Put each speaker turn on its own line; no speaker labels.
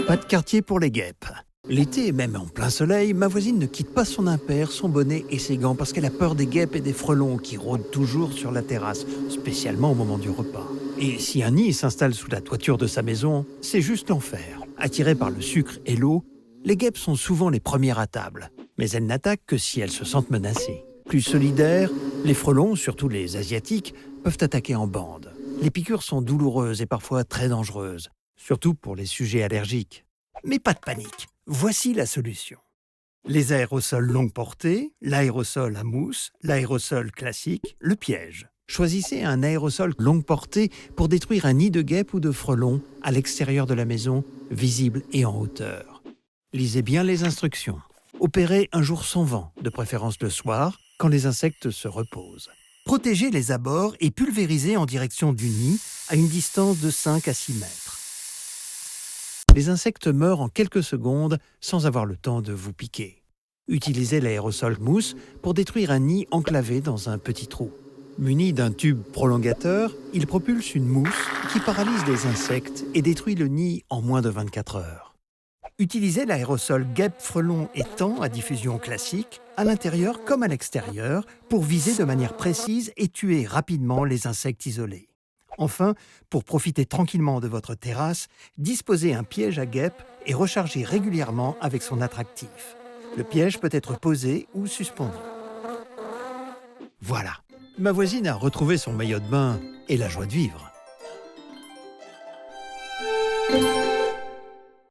Pas de quartier pour les guêpes. L'été, même en plein soleil, ma voisine ne quitte pas son impair, son bonnet et ses gants parce qu'elle a peur des guêpes et des frelons qui rôdent toujours sur la terrasse, spécialement au moment du repas. Et si un nid s'installe sous la toiture de sa maison, c'est juste l'enfer. Attirées par le sucre et l'eau, les guêpes sont souvent les premières à table. Mais elles n'attaquent que si elles se sentent menacées. Plus solidaires, les frelons, surtout les asiatiques, peuvent attaquer en bande. Les piqûres sont douloureuses et parfois très dangereuses, surtout pour les sujets allergiques. Mais pas de panique, voici la solution. Les aérosols longue portée, l'aérosol à mousse, l'aérosol classique, le piège. Choisissez un aérosol longue portée pour détruire un nid de guêpes ou de frelons à l'extérieur de la maison, visible et en hauteur. Lisez bien les instructions. Opérez un jour sans vent, de préférence le soir, quand les insectes se reposent. Protégez les abords et pulvérisez en direction du nid à une distance de 5 à 6 mètres. Les insectes meurent en quelques secondes sans avoir le temps de vous piquer. Utilisez l'aérosol mousse pour détruire un nid enclavé dans un petit trou. Muni d'un tube prolongateur, il propulse une mousse qui paralyse les insectes et détruit le nid en moins de 24 heures. Utilisez l'aérosol guêpe, frelon et taon à diffusion classique, à l'intérieur comme à l'extérieur, pour viser de manière précise et tuer rapidement les insectes isolés. Enfin, pour profiter tranquillement de votre terrasse, disposez un piège à guêpes et rechargez régulièrement avec son attractif. Le piège peut être posé ou suspendu. Voilà, ma voisine a retrouvé son maillot de bain et la joie de vivre.